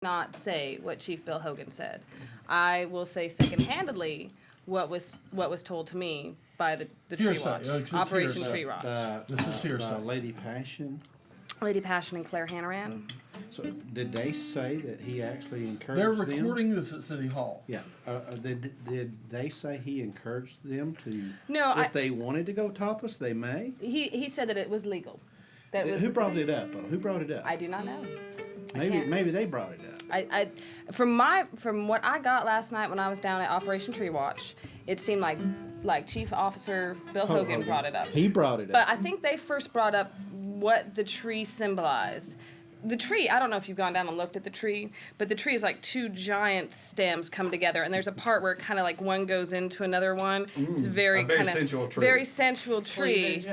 not say what Chief Bill Hogan said. I will say second-handedly what was told to me by the Tree Watch, Operation Tree Watch. This is hearsay. Lady Passion. Lady Passion and Claire Hannaran. So did they say that he actually encouraged They're them? recording this at City Hall. Yeah. Did they say he encouraged them to? No, If they wanted to go topless, they may. He said that it was legal. That was. Who brought it up? Who brought it up? I do not know. Maybe they brought it up. From what I got last night when I was down at Operation Tree Watch, it seemed like Chief Officer Bill Hogan brought it up. He brought it up. But I think they first brought up what the tree symbolized. The tree, I don't know if you've gone down and looked at the tree, but the tree is like two giant stems come together, and there's a part where it kind of like one goes into another one. It's very kind of sensual tree. very sensual tree.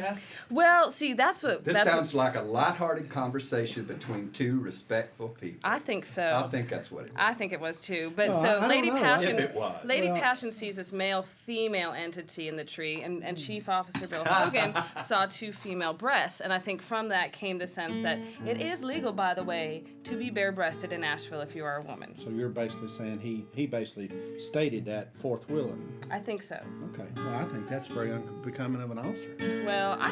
Well, see, that's what This sounds like a lighthearted conversation between two respectful people. I think so. I think that's what it is. I think it was too. But Well, so I don't Lady know. Passion, If it was. Lady Passion sees this male-female entity in the tree, and Chief Officer Bill Hogan saw two female breasts, and I think from that came the sense that it is legal, by the way, to be bare-breasted in Asheville if you are a woman. So you're basically saying he basically stated that forthwilling. I think so. Okay. Well, I think that's very unbecoming of an officer. Well, I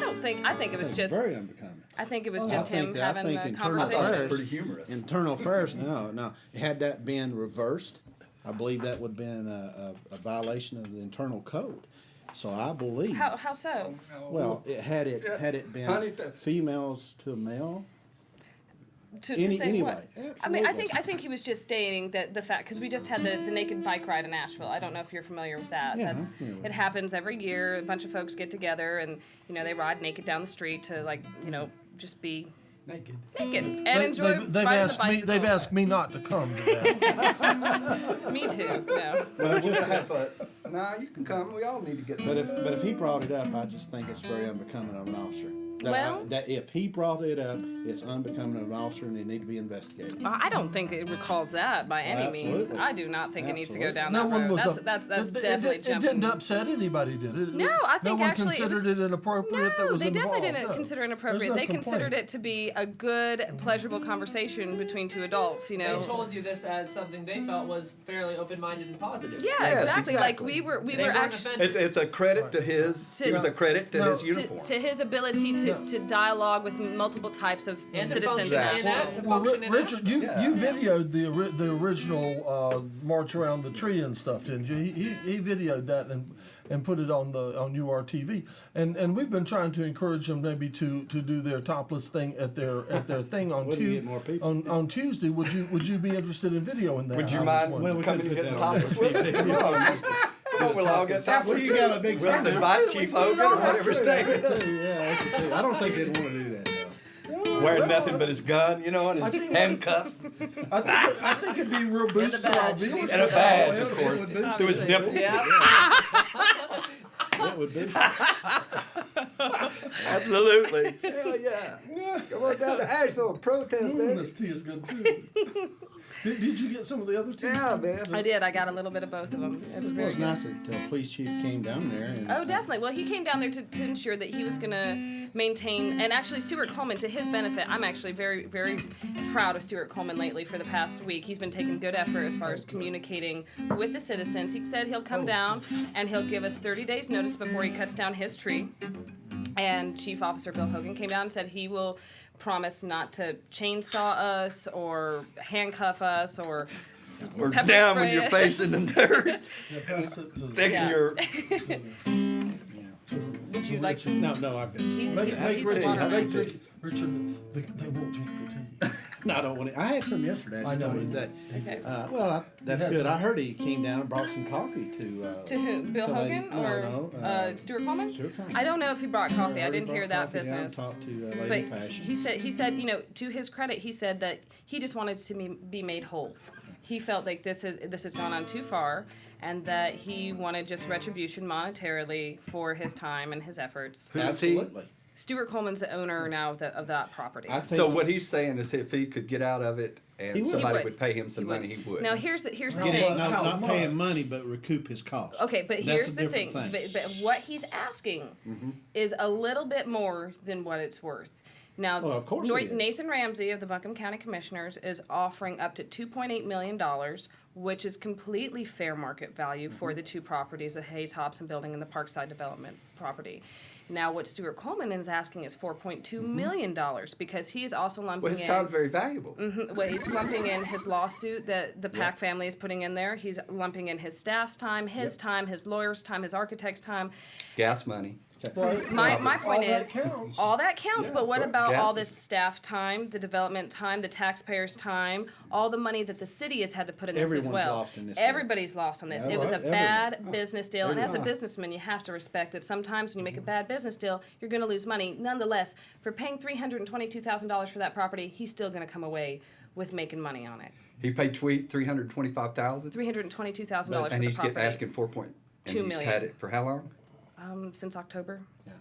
think it was It's just. very unbecoming. I think it was I just think him that- I having think a internal I thought it conversation. was pretty humorous. Internal affairs, no. Had that been reversed, I believe that would have been a violation of the internal code. So I believe. How so? Well, had it been Honey, females to a male. To say Anyway, what? absolutely. I think he was just stating that the fact, because we just had the naked bike ride in Asheville. I don't know if you're familiar with that. Yeah, I'm familiar with It happens every year. A bunch of folks get together and they ride naked down the street to just be Naked. and enjoy riding the bicycle. They've asked me not to come to that. Me too. No. We're gonna have fun. Nah, you can come. We all need to get. But if he brought it up, I just think it's very unbecoming of an officer. That if he brought it up, it's unbecoming of an officer, and they need to be investigated. I don't think it recalls that by any means. Absolutely. I do not think it needs to go down No that one road. was. That's it definitely It jumping. didn't upset anybody, did it? No, I think no one actually considered it inappropriate. That No, was they definitely involved. didn't No. consider it There's inappropriate. no They complaint. considered it to be a good, pleasurable conversation between two adults. They told you this as something they felt was fairly open-minded and positive. Yeah, Yes, exactly. Like exactly. we They were weren't actually offended. It's a credit to his. It was a credit to his uniform. to his ability to dialogue with multiple types of And to citizens function in in Asheville. that, to Well, function in Richard, you Yeah. you videoed the original march around the tree and stuff, didn't you? He videoed that and put it on URTV. And we've been trying to encourage them maybe to do their topless thing at their thing on Wouldn't get more people. on Tuesday. Would you be interested in videoing that? Would you I was mind wondering. we coming could and put getting that on topless with us? Come on, come on, we'll all get topless. Well, you got a big We'll turnout. invite Chief Hogan or whatever's name is. Yeah, I don't think they'd want to do that though. Wearing nothing but his gun, and his handcuffs I think it'd be a real boost to our viewership. and a badge, of It course, would be. through his nipples. Yeah. That would be. Absolutely. Hell yeah. Come on down to Asheville and protest, Ooh, baby. this tea is good too. Did you get some of the other tea? Yeah, man. I did. I got a little bit of both of them. It was It very was good. nice that police chief came down there. And, Oh, definitely. Well, he came down there to ensure that he was going to maintain, and actually Stuart Coleman, to his benefit, I'm actually very, very proud of Stuart Coleman lately for the past week. He's been taking good effort as far as communicating with the citizens. He said he'll come down and he'll give us 30 days notice before he cuts down his tree. And Chief Officer Bill Hogan came down and said he will promise not to chainsaw us or handcuff us or We're pepper down with spray your us. face in the dirt, Yeah, pass it to- taking Yeah. your. Would you like some? no, I've got some. He's Make a Richard, water. make drink, Richard, they won't drink the tea. No, I don't want it. I had some yesterday. I just I know don't you want it did. today. Okay. That's had good. some. I heard he came down and brought some coffee to. To who? Bill to Lady- Hogan no, or no, Stuart Coleman? Stuart Coleman. I don't know if he brought coffee. I heard he didn't hear brought that coffee down and business. talked to But Lady Passion. he said, to his credit, he said that he just wanted to be made whole. He felt like this has gone on too far, and that he wanted just retribution monetarily for his time and his efforts. Who's he? Absolutely. Stuart Coleman's the owner now of that property. I think So what he's saying is, if he could get out of it He and would. somebody He would. would pay him some He would. money, he would. Now here's the Get thing. it, How not paying much? money, but recoup his costs. Okay, but That's here's a the different thing. thing. But what he's asking is a little bit more than what it's worth. Now, Well, of course it is. Nathan Ramsey of the Buncombe County Commissioners is offering up to $2.8 million, which is completely fair market value for Mm-hmm. the two properties, the Hayes Hobson building and the Parkside Development property. Now, what Stuart Coleman is asking is $4.2 million because he is also lumping Well, his in. title's very valuable. Well, he's lumping in his lawsuit that the Pack family is putting in there. He's lumping in his staff's time, his lawyer's time, his architect's time. Gas money. Right? My point All that is, counts. all that counts, Yeah, but what for about all gas this staff time, the development time, the taxpayers' time, all the money that the city has had to put in this as Everyone's well? lost in this deal. Everybody's lost on this. Yeah, It was a right, bad business deal, and as a Everyone. businessman, you have to respect that sometimes when you make a bad business deal, you're going to lose money. Nonetheless, for paying $322,000 for that property, he's still going to come away with making money on it. He paid $325,000, $322,000 for and the he's property. asking 4 $2 He's million. had it for how long? Since October. Yeah.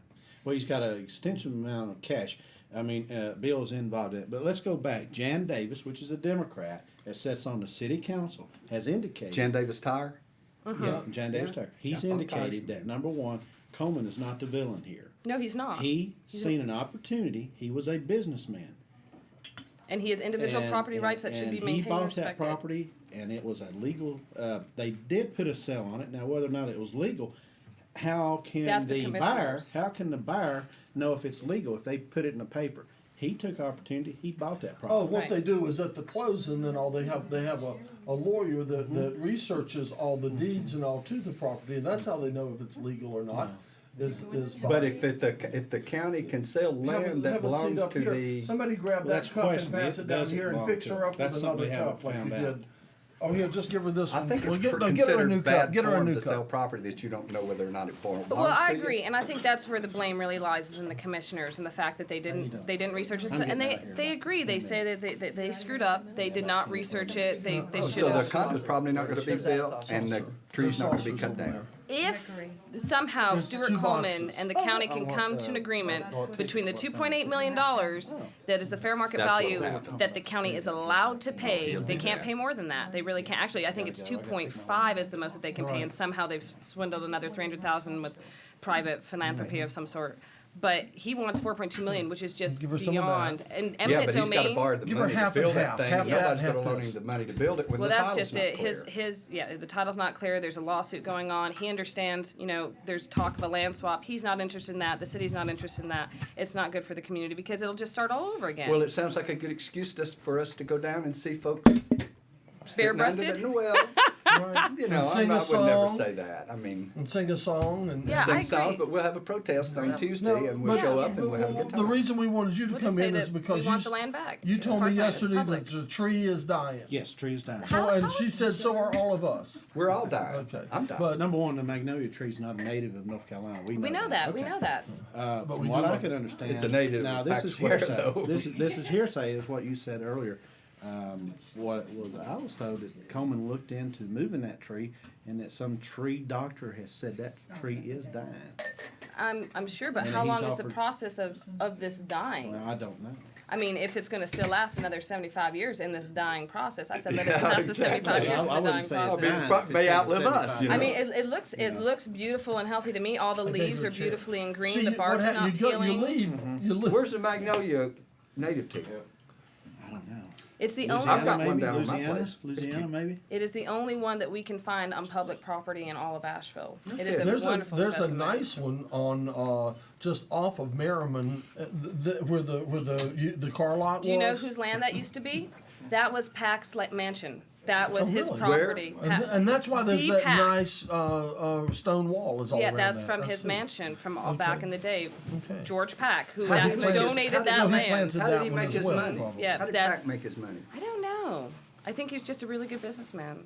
Well, he's got an extensive amount of cash. I mean, Bill's involved in it. But let's go back. Jan Davis, which is a Democrat that sits on the city council, has indicated. Jan Davis Tire. Yeah, Jan Davis Tire. He's Yeah, indicated that, number one, Coleman is not the villain here. No, he's not. He seen an opportunity. He was a businessman. And he has individual property rights that should be maintained He and bought respected. that property, and it was a legal. They did put a sale on it. Now, whether or not it was legal, how can That's the the buyer? commissioners. How can the buyer know if it's legal if they put it in the paper? He took opportunity. He bought that property. Oh, what Right. they do is at the closing, then all they have a lawyer that researches all the deeds and all to the property, and that's how they know if it's legal or not. Is by But if the county can sell land that have a seat belongs up to here. the Somebody grab Well, that that's cup and questionable. pass It it down doesn't here and belong fix to her it. up That's with another something we haven't cup like you found did. out. Oh, here, just give her this I one. think Well, it's get her a considered new bad cup. Get her a form new to sell cup. property that you don't know whether or not it belongs Well, I to you. agree, and I think that's where the blame really lies is in the commissioners and the fact that they didn't research it, I'm and getting out here they now. agree. They say that they screwed up. They did not research it. They should So the have. condo's probably not gonna be built, and the tree's not gonna be There's cut saucers over down. If somehow There's Stuart two Coleman boxes. and the county can come to an agreement between the $2.8 million that is the fair market That's what value will happen. that the county is allowed to pay, they can't pay more than that. They really can't. Actually, I think it's 2.5 is the most that they can pay, and somehow they've swindled another 300,000 with private philanthropy of some sort. But he wants 4.2 million, which is just Give her some of beyond. that. And Yeah, eminent but he's gotta domain. borrow the Give her money to half and build that half. thing, Half and that, nobody's half gonna loan this. him the money to build it when Well, the that's title's just not it. clear. The title's not clear. There's a lawsuit going on. He understands, there's talk of a land swap. He's not interested in that. The city's not interested in that. It's not good for the community because it'll just start all over again. Well, it sounds like a good excuse just for us to go down and see folks sitting under Bare-breasted? the, well, Right. you know, And sing I a would never song. say that. I mean, And sing a song and Yeah, I sing agree. songs, but we'll have a protest on Tuesday, No, and we'll but- show up and we'll have a good The time. reason we wanted you to We'll come just say in is that because we want the land back. you It's told me parkland. It's yesterday public. that the tree is dying. Yes, tree is dying. So, and she said so are all of us. We're all dying. Okay. I'm dying. But Number one, the magnolia tree is not a native of North Carolina. We know that. We Okay. know that. But From we what do I love could it. understand, It's a native Now of this Pax is Square, hearsay. though. This is hearsay, is what you said earlier. What was I was told that Coleman looked into moving that tree, and that some tree doctor has said that tree is dying. I'm sure, but And how he's long is the offered- process of this dying? Well, I don't know. I mean, if it's going to still last another 75 years in this dying process, I said let it Yeah, last the 75 exactly. years in I the wouldn't dying say it's process. dying. Pro- if it's may taken outlive us, 75 you know. I mean, it looks beautiful and healthy to me. All the leaves her are chair. beautifully and green. See, The what bark's hap- not you go, peeling. you leave. You leave. Where's the magnolia native to? I don't know. It's the only. I've got Louisiana, one maybe? down on my Louisiana, place. Louisiana, maybe. It is the only one that we can find on public property in all of Asheville. It is a There's wonderful there's specimen. a nice one on just off of Merriman, where the car lot was. Do you know whose land that used to be? That was Pack's mansion. That was Oh, his really? property. And that's why there's The that Pack. nice stone wall is all Yeah, around that's that. from I his see. mansion from all back in the day. Okay. George Pack, who How did he make his- donated how did that So he land. planted How did that he one make as his well, money? probably. Yeah, How did that's- Pac make his money? I don't know. I think he was just a really good businessman.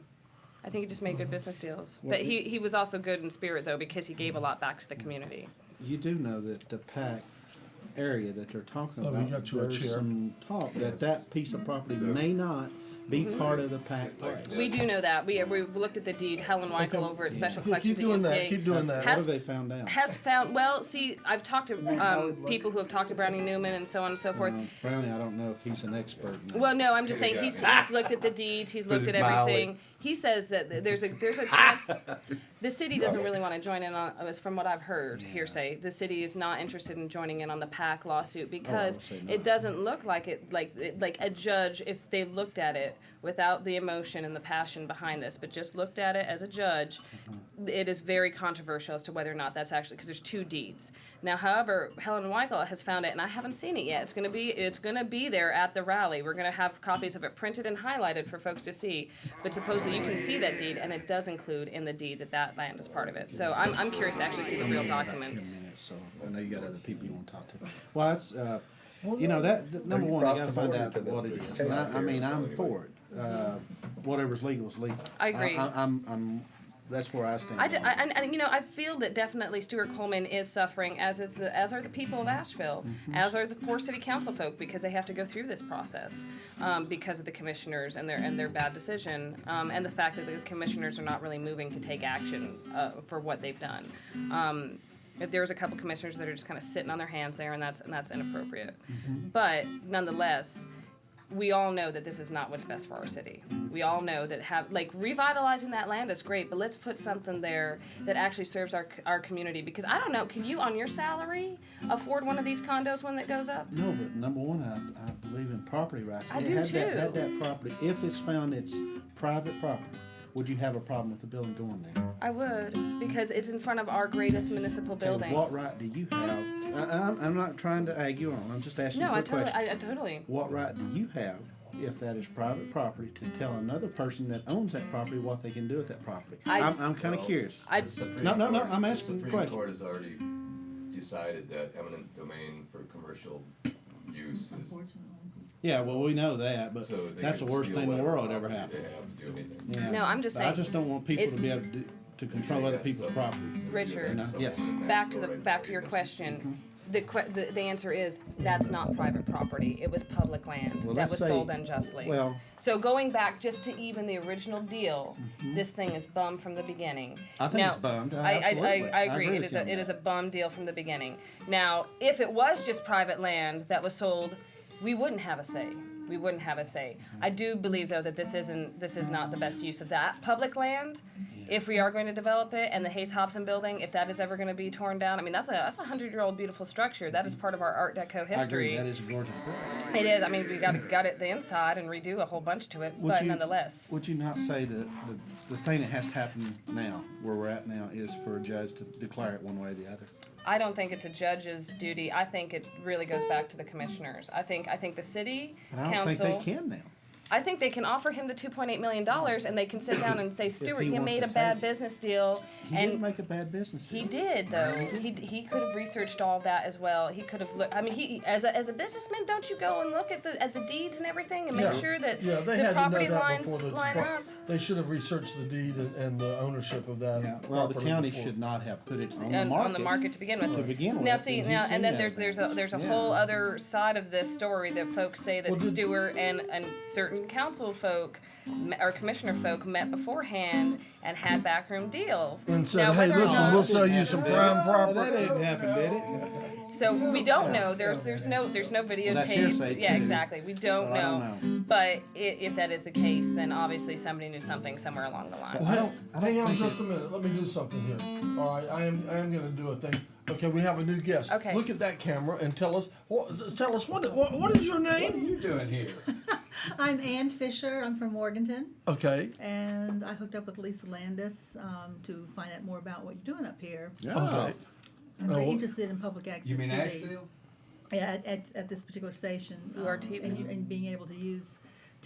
I think he just made good business deals. But he was also good in spirit, though, because he gave a lot back to the community. You do know that the Pack area that they're talking Oh, we about, got you a there's chair. some talk that that piece of property may not be part of the Pack place. We do know that. We've looked at the deed. Helen Weichel over at Special Collections Keep doing that. DMCA Keep doing that. What Has- have they found out? has found. Well, see, I've talked to people who have talked to Brownie Newman and so on and so forth. Brownie, I don't know if he's an expert. In that. Well, no, I'm just saying he's looked at the deeds, he's looked Put at it mildly. everything. he says that there's a chance the city doesn't really want to join in on, as from what I've heard, hearsay, the city is not interested in joining in on the PAC lawsuit because would say no. it doesn't look like it, like a judge, if they looked at it without the emotion and the passion behind this, but just looked at it as a judge, it is very controversial as to whether or not that's actually, because there's 2 deeds. Now, however, Helen Weigel has found it, and I haven't seen it yet. It's gonna be there at the rally. We're gonna have copies of it printed and highlighted for folks to see. But supposedly you can see that deed, and it does include in the deed that land is part of it. So I'm curious to actually see the real documents. 10 minutes, so I know you got other people you want to talk to. Well, it's you know that number you one, brought you got to some find order out to the what it is. And chaos I mean, here. I'm for it. Whatever's legal is legal. I agree. I'm that's where I stand. And you know, I feel that definitely Stuart Coleman is suffering, as are the people of Asheville, as are the poor city council folk, because they have to go through this process because of the commissioners and their bad decision, and the fact that the commissioners are not really moving to take action for what they've done. There's a couple commissioners that are just kind of sitting on their hands there, and that's inappropriate. But nonetheless, we all know that this is not what's best for our city. We all know that revitalizing that land is great, but let's put something there that actually serves our community. Because I don't know, can you on your salary afford one of these condos when it goes up? No, but number one, I believe in property rights. I do Had too. that property, if it's found it's private property, would you have a problem with the building going there? I would, because it's in front of our greatest municipal building. Okay, what right do you have? I'm not trying to egg you on. I'm just asking No, you a I quick question. totally. What right do you have, if that is private property, to tell another person that owns that property what they can do with that property? I'm kind of curious. I- No, I'm asking the The Supreme question. Court has already decided that eminent domain for commercial use is, Yeah, well, we know that, but so they that's the can worst steal thing in the whatever world ever property happened. they have to do anything. Yeah. No, I'm just But I saying, just don't want people to it's- be able to control other people's property. Richard, No, yes. back to your question. The answer is that's not private property. It was public land Well, that let's was say- sold unjustly. well- so going back just to even the original deal, this thing is bum from the beginning. I think it's bummed. Absolutely. I agree. with It is you on it that. is a bum deal from the beginning. Now, if it was just private land that was sold, we wouldn't have a say. We wouldn't have a say. I do believe though that this is not the best use of that public land. If we are going to develop it, and the Hayes Hobson building, if that is ever going to be torn down, I mean that's a 100-year-old beautiful structure. That is part of our Art Deco I agree. history. That is a gorgeous building. It is. I mean, we got to gut it the inside and redo a whole bunch to it, but nonetheless. Would you not say that the thing that has to happen now, where we're at now, is for a judge to declare it one way or the other? I don't think it's a judge's duty. I think it really goes back to the commissioners. I think the city But I don't council. think they can now. I think they can offer him the $2.8 million, and they can sit down and say, Stuart, you wants made to a bad take it. business deal. He And didn't make a bad business deal. he did, though. He could have researched all of that as well. He could have looked. I mean, he as a businessman, don't you go and look at the deeds and everything and make sure that Yeah, they the had property to know that lines before line up? They should have researched the deed and the ownership of that. Yeah, well, the property county before. should not have put it on On the market to begin with. To begin with, Now see, and he's seen then that there's a Yeah. whole other side of this story that folks say that Well, did- Stewart and certain council folk or commissioner folk met beforehand and had backroom deals. And said, Now, hey, whether or listen, not- we'll sell you some prime That property. didn't happen, did it? So we don't know. There's no videotape. that's hearsay, Yeah, too. exactly. We don't So I know. don't know. But if that is the case, then obviously somebody knew something somewhere along the line. Hang on just a minute. Let me do something here. All right, I am going to do a thing. Okay, we have a new guest. Okay. Look at that camera and tell us what is your What are name? you doing here? I'm Ann Fisher. I'm from Morganton, Okay. and I hooked up with Lisa Landis to find out more about what you're doing up here. Okay. I'm very Oh. interested in public access You mean TV. Asheville? Yeah, at this particular station. URTV. And being able to use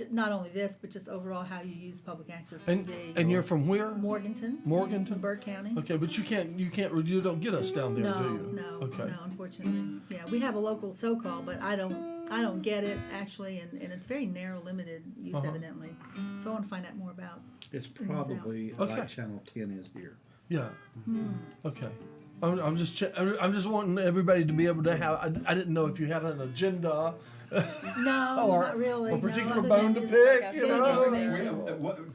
not only this, but just overall how you use public access And TV. you're from where? Morganton. Morganton? Byrd County. Okay, but you don't get us down there, do you? No, Okay. no, unfortunately. Yeah, we have a local so-called, but I don't get it actually, and it's very narrow, limited use evidently. So I want to find out more about. It's probably Okay. like Channel 10 is here. Yeah. Okay. I'm just wanting everybody to be able to have. I didn't know if you had an agenda No, or not really. a no, particular other bone than to just pick. You getting know. information.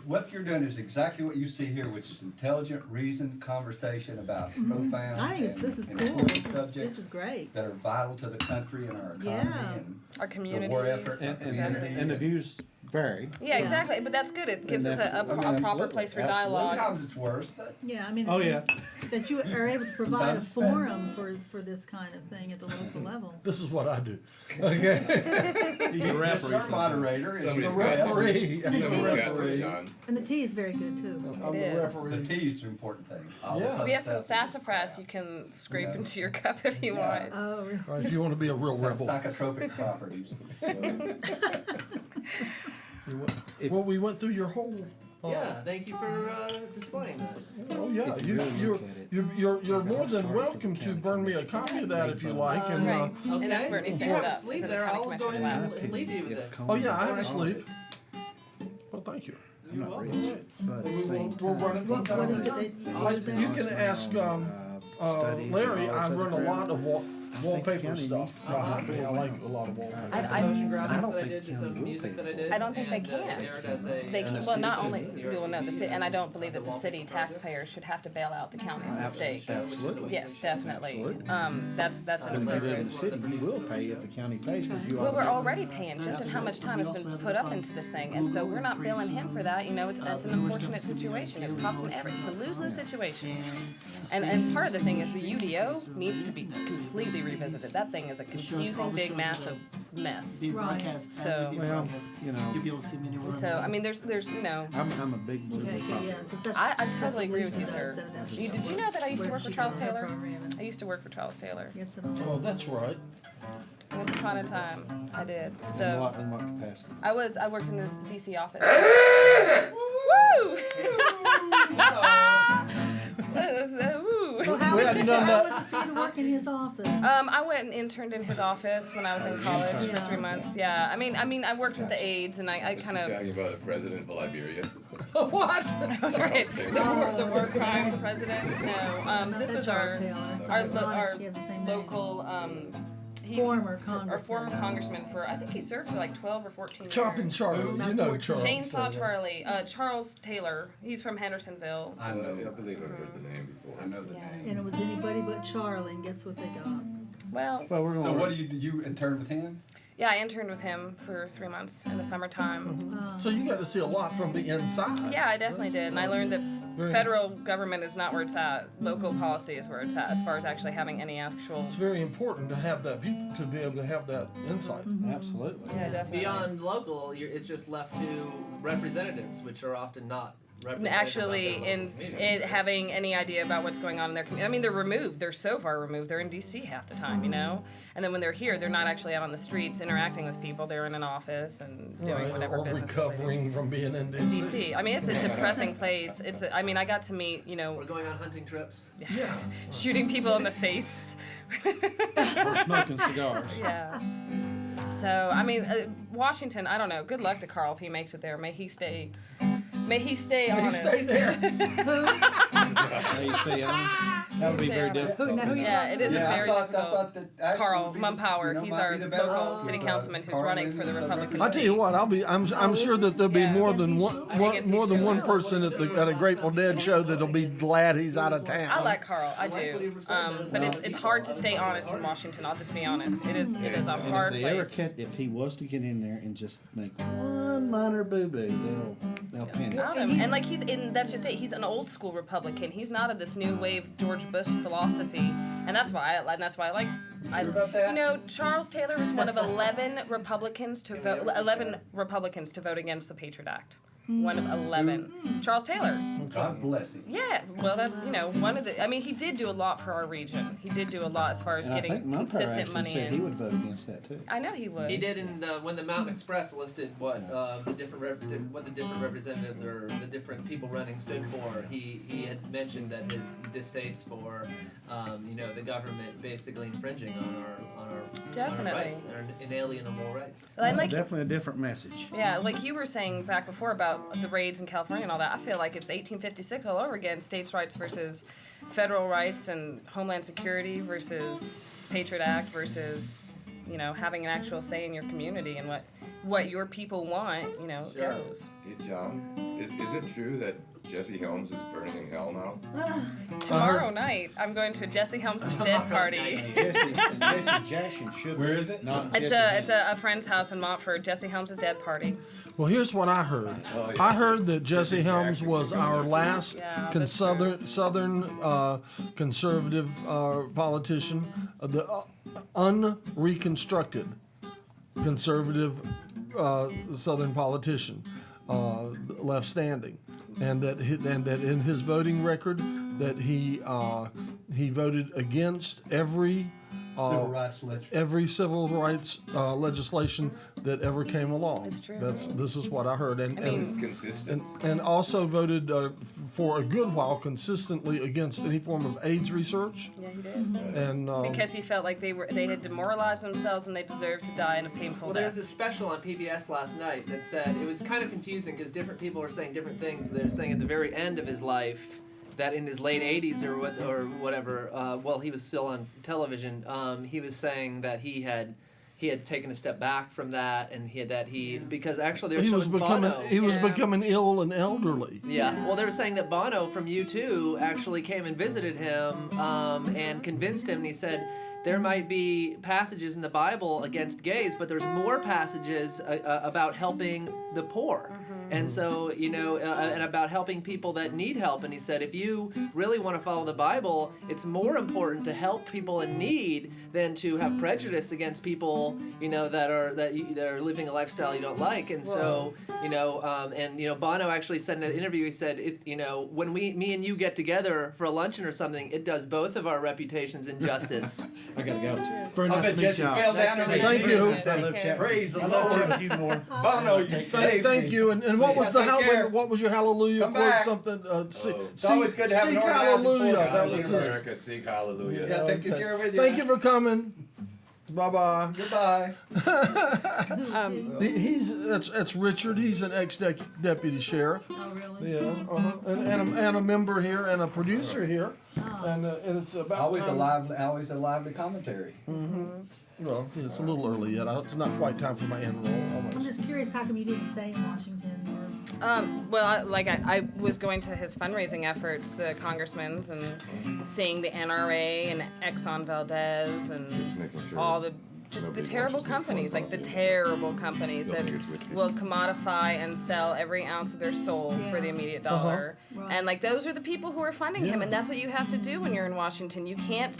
What you're doing is exactly what you see here, which is intelligent, reasoned conversation about profound I think this is and cool. important This subjects is great. that are our vital to the country and our economy Yeah. and Our community. war effort And Exactly. the views Very. Yeah, exactly. But that's good. It gives us a proper absolutely, place for absolutely. dialogue. Sometimes it's worse, but Yeah, I mean. Oh, yeah. That you are able to provide a Sometimes- forum for this kind of thing at the local level. This is what I do. Okay. He's a referee. our moderator is The Somebody's your got to. referee. And the Someone's tea- got to, John. And the tea is very good too. I'm the is. The referee. tea is the important thing. All this Yeah. other We have some stuff is just sassafras crap. you can scrape Yeah. into your cup if you Yeah. want. Oh, really? Right, if you want to be a real Has rebel. psychotropic properties. Well, we went through your whole. Yeah, thank you for displaying that. Oh yeah, If you really look at it, you're more than welcome to burn me a copy of that if you like. And Right. Okay. And that's where it needs If to you end have a up. sleeve is in the there, county I'll go commissioner's ahead lap. and leave you with this. oh yeah, I have a sleeve. Well, thank you. I'm not rich, but at the We'll same run it from What time is to it that you I- use there? you can ask Larry. I run a lot of wallpaper county stuff. needs- I like a lot of wallpaper. Motion I graphics don't that I think did to county some will music pay that I for did. I don't think they and, can. Aaron does a, They And can, the well, city not should- only, well, no, the city, and I don't believe that the city taxpayers should have to bail out the county's mistake. Absolutely. Yes, definitely. Absolutely. That's But if you live inappropriate. in the city, you will pay if the county pays because you are. Well, we're already paying just at how much time has been put up into this thing, and so we're not billing him for that. You know, it's an unfortunate situation. It's costing it's a lose-lose situation. And part of the thing is the UDO needs to be completely revisited. That thing is a confusing, big, massive mess. Right. So- Well, you know, You'll be able to see me anywhere. So I mean, there's you know. I'm a big believer. Okay, good, yeah, 'cause that's. I that's totally what agree with Lisa you, does, sir. so now she's Did you know that I used to where work for she Charles does her Taylor? program and I used to work for Charles Taylor. gets it all. Oh, that's right. Once upon a time, I did. In So what capacity? I worked in this DC office. Woo! Woo! So how We was hadn't it, done how that. was it for you to work in his office? I went and interned in his office when I was in college for 3 months. Yeah, I mean, I worked with the aides, and I Is kind he of talking about the president of Liberia? What? right the war crime president. No, this That's was Charles Taylor. our Ironic, he has the same name. local Former or congressman. former congressman for I think he served for like 12 or 14 Chopping years. Charlie. You know Charles. Chainsaw Charlie, Charles Taylor. He's from Hendersonville. I I know. believe I've heard the name before. I know the Yeah. name. And it was anybody but Charlie, and guess what they got? Well, Well, we're So going. what do you intern with him? yeah, I interned with him for 3 months in the summertime. So you got to see a lot from the inside. Yeah, I definitely did, and I learned that Very- federal government is not where it's at. Local policy is where it's at, as far as actually having any actual. It's very important to have that view, to be able to have that insight. Absolutely. Yeah, definitely. Beyond local, it's just left to representatives, which are often not representative Actually, of their in local communities. having any idea about what's going on in their community. I mean, they're removed. They're so far removed. They're in D.C. half the time, you know. And then when they're here, they're not actually out on the streets interacting with people. They're in an office and doing Right, whatever or business. they do. recovering from being in DC. D.C. I mean, it's a depressing place. I mean, I got to meet, you know, We're going on hunting trips. Yeah. shooting people in the face. Or smoking cigars. Yeah. So I mean, Washington. I don't know. Good luck to Carl if he makes it there. May he stay. May he stay He honest. stayed there. Hey, stay honest. That would be very difficult. Now, who you Yeah, it is a very difficult. that actually Carl would be the- Mumpower, you know, he's might our be the better local option city for, councilman who's Carl running for the is, Republican I tell you what, I'm sure that there'll be Yeah. more than I think it's more than true. one person at a Grateful Dead show that'll be glad he's out of town. I like Carl, I do. But it's hard to stay honest in Washington. I'll just be honest. It is a And hard if they ever place. if he was to get in there and just make one minor boo-boo, they'll pin it. About him. And like that's just it. He's an old school Republican. He's not of this new wave George Bush philosophy, and that's why I like. about that? You know, Charles Taylor was one of 11 Republicans to vote against the Patriot Act. One of 11. Charles Taylor. God bless him. Yeah, well, that's one of the. I mean, he did do a lot for our region. He did do a lot as far as And I think getting Mumpower consistent actually money said he in. would vote against that too. I know he would. He did when the Mountain Express listed what the different representatives or the different people running stood for. He had mentioned that his distaste for the government basically infringing on our Definitely. rights, our inalienable rights. And That's like, definitely a different message. yeah, like you were saying back before about the raids in California and all that. I feel like it's 1856 all over again. States' rights versus federal rights, and Homeland Security versus Patriot Act versus having an actual say in your community and what your people want, Sure. goes. Hey, John, is it true that Jesse Helms is burning in hell now? Tomorrow night, I'm going to Jesse Helms' dead party. Jesse Jackson should. Where is it? Not It's Jesse a friend's house in Montford. Jesse Helms' dead party. Well, here's what I heard. Oh, yeah. I heard that Jesse Helms Jackson was our last Yeah, that's southern conservative politician, the unreconstructed conservative southern politician left standing, and that in his voting record that he voted against every Civil rights legislation. every civil rights legislation that ever came along. It's true. This is what I heard, and I mean- He's consistent. and also voted for a good while consistently against any form of AIDS research. Yeah, he did. And Because he felt like they had demoralized themselves and they deserved to die in a painful Well, there was death. a special on PBS last night that said it was kind of confusing because different people were saying different things. They were saying at the very end of his life that in his late 80s or whatever, while he was still on television, he was saying that he had taken a step back from that, and because actually they were he was showing becoming Bono. he was Yeah. becoming ill and elderly. Yeah, well, they were saying that Bono from U2 actually came and visited him and convinced him, and he said, there might be passages in the Bible against gays, but there's more passages about helping the poor. And so, and about helping people that need help. And he said, if you really want to follow the Bible, it's more important to help people in need than to have prejudice against people, that are living a lifestyle you don't like. And so, Bono actually said in an interview, he said, when me and you get together for a luncheon or something, it does both of our reputations injustice. I gotta go. Very I nice bet to meet Jesse y'all. fell down in Thank you. I love chatting. Praise the I love Lord. chatting with you more. Bono, you saved Thank me. you. And what was Take care. what was your hallelujah Come quote? back. Something. It's always good to have an seek organizing hallelujah. force. That was Hallelujah, his. America, seek hallelujah. Yeah, take your chair with you. Thank you for coming. Bye bye. Goodbye. That's Richard. He's an ex-deputy sheriff. Oh, really? Yeah, and a member here and a producer here, and it's about Always a time. lively commentary. Well, it's a little early yet. It's not quite time for my end roll. I'm Almost. just curious, how come you didn't stay in Washington or? I was going to his fundraising efforts, the congressman's, and seeing the NRA and Exxon Valdez and Just making sure all the nobody terrible watches me companies, pour like the coffee. terrible companies Don't that think it's whiskey. will commodify and sell every ounce of their soul for the immediate dollar. Right. And like those are the people who are funding him, Yeah. and that's what you have to do when you're in Washington. You can't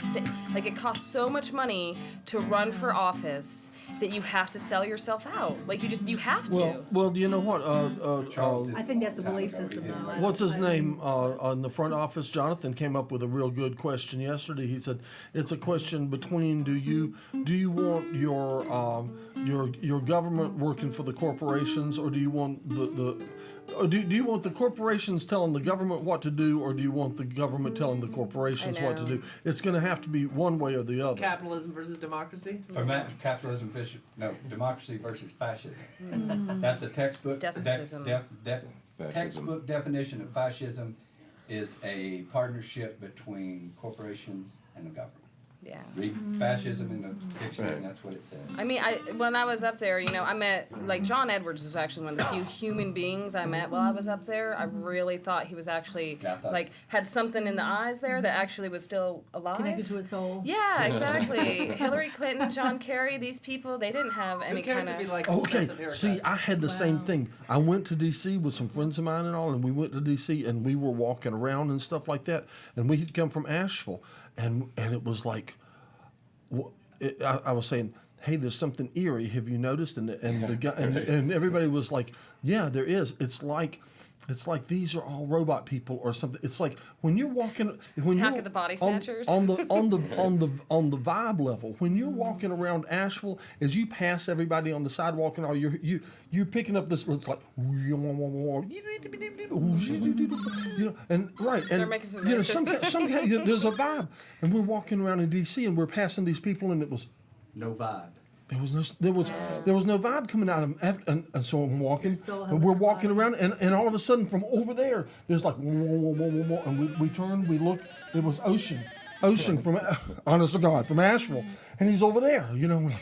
it costs so much money to run for office that you have to sell yourself out. Like you have to. Well, you know what? I think that's a belief system, though. I What's don't- his I name on the front office? Jonathan came up with a real good question yesterday. He said it's a question between do you want your government working for the corporations, or do you want do you want the corporations telling the government what to do, or do you want the government telling the corporations what to know. do? It's going to have to be one way or the other. Capitalism versus democracy. Capitalism versus democracy versus fascism. That's a textbook. Despotism. Textbook definition of fascism is a partnership between corporations and the government. Yeah. Read fascism in the dictionary, and that's what it says. I mean, when I was up there, I met, like, John Edwards was actually one of the few human beings I met while I was up there. I really thought he was actually, Yeah, I thought- like, had something in the eyes there that actually was still alive. Connected to his soul. Yeah, exactly. Hillary Clinton, John Kerry, these people, they didn't have any Who cares kind if he of... likes Okay, expensive see, haircuts? I had the same thing. I went to D.C. with some friends of mine and all, and we went to D.C. and we were walking around and stuff like that, and we had come from Asheville, and it was like, I was saying, hey, there's something eerie. Have you noticed? And the guy and everybody was like, yeah, there is. It's like these are all robot people or something. It's like when you're walking, when Attack you're of the Body on Snatchers? the vibe level, when you're walking around Asheville, as you pass everybody on the sidewalk and all, you're picking up this. It's like, and right, and making some you know, noises. some kind there's a vibe, and we're walking around in D.C. and we're passing these people, and it was. No vibe. There was no vibe coming out of them, and so I'm walking, still and we're having walking vibe. around, and all of a sudden from over there, there's like whoa, whoa, whoa, whoa, whoa, and we turn, we look, it was Ocean from honest to God, from Asheville, and he's over there, we're like,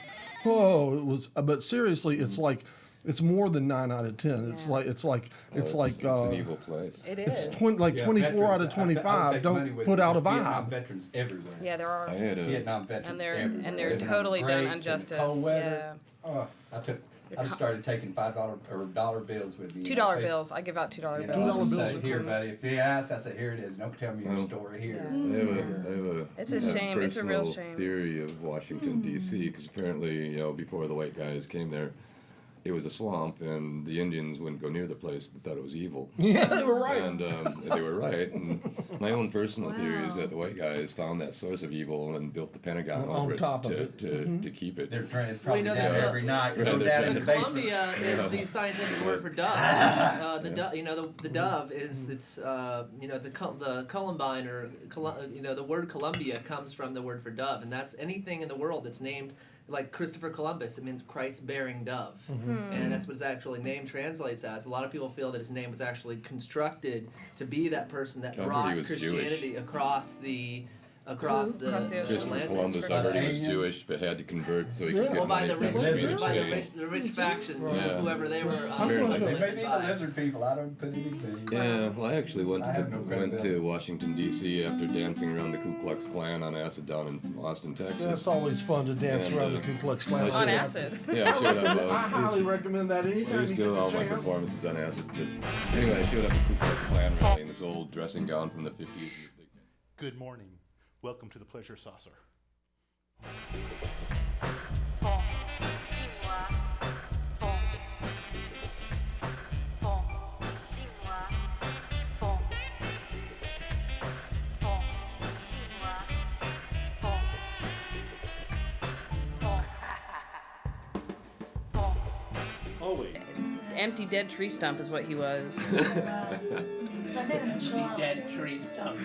Oh, it was. But seriously, it's like it's more than 9 out of 10. It's like It's an evil place. It it's is. 24 out of 25 don't put out a Vietnam vibe. veterans everywhere. Yeah, there are. I had a Vietnam veterans And they're everywhere. and they're Vietnam totally done greats and injustice. cold Yeah. weather. Oh, I just started taking $5 or dollar bills with me. $2 bills. I give out $2 You bills. know, $2 I bills say, are here, cool. buddy. If you ask, I say, here it is. Don't tell me your story here. I have a It's a shame. It's a real personal shame. theory of Washington D.C. because apparently, before the white guys came there, it was a swamp, and the Indians wouldn't go near the place and thought it was evil. Yeah, they were right. And they were right. And my own personal theory is that the white guys found that source of evil and built the Pentagon On over top of to, it. to keep it. They're probably know down that every night. Right, Go they're down trying in The the basement. Columbia is the scientific word for dove. The dove, the dove is the Columbine or the word Columbia comes from the word for dove, and that's anything in the world that's named like Christopher Columbus. It means Christ-bearing dove, and that's what his actually name translates as. A lot of people feel that his name was actually constructed to be that person that I heard he brought was Christianity across the Across the ocean. Christopher Atlantic. Columbus, I heard he was Jewish, but had to convert so he could Yeah. get Well, by money the from rich, the by Spain. the rich factions, Yeah. whoever they were. Apparently. They may implemented be the by. lizard people. I don't put anything. Yeah, well, I actually went I have no to credibility. Washington D.C. after dancing around the Ku Klux Klan on acid down in Austin, Texas. That's always fun to dance And, around the Ku Klux Klan. On acid. Yeah, I showed up. I highly recommend that I anytime used you to get do the all my chance. performances on acid. But anyway, I showed up at Ku Klux Klan rally in this old dressing gown from the 50s. Good morning. Welcome to the Pleasure Saucer. Always. Empty dead tree stump is what he was. Dead tree stump.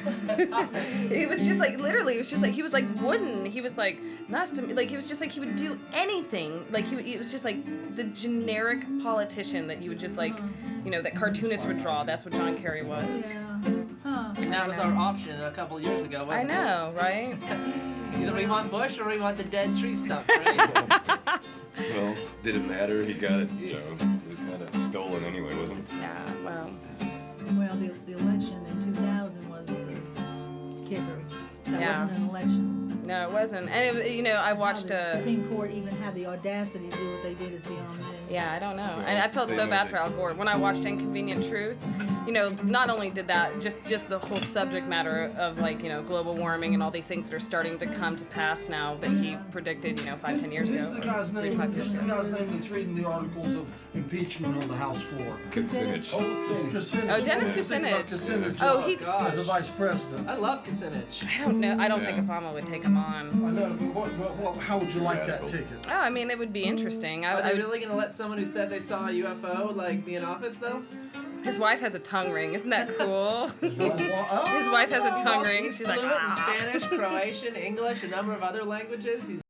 It was just like literally. It was just like he was like wooden. He was like nice to me. Like he was just like he would do anything. Like it was just like the generic politician that you would just like, that cartoonists would draw. That's what John Kerry was. Yeah. Huh. That was our option a couple of years ago, wasn't I know, right? it? Either we want Bush or we want the dead tree stump, right? Well, did it matter? He got it, it was kind of stolen anyway, wasn't it? Yeah. Well. Well, the election in 2000 was the kicker. That Yeah. wasn't an election. No, it wasn't. And it, I watched How the a. Supreme Court even had the audacity to do what they did is beyond me. Yeah, I don't know. And I felt so bad for Al Gore when I watched Inconvenient Truth. Not only did that, just the whole subject matter of global warming and all these things that are starting to come to pass now that he predicted, 5-10 years ago. Who's the guy's name? 3-5 years Who's the ago. guy's name that's reading the articles of impeachment on the House floor? Kucinich. Kucinich. Oh, Dennis Kucinich. Kucinich. Kucinich. Oh, as he. as a vice president. I love Kucinich. I don't know. I don't Yeah. think Obama would take him on. I know, but how would you like that Radical. ticket? Oh, I mean, it would be interesting. Are I they would, really gonna let someone who said they saw a UFO be in office though? his wife has a tongue ring. Isn't that cool? His Oh, wife has a tongue ring. She's like, Fluent in ah. Spanish, Croatian, English, a number of other languages. He's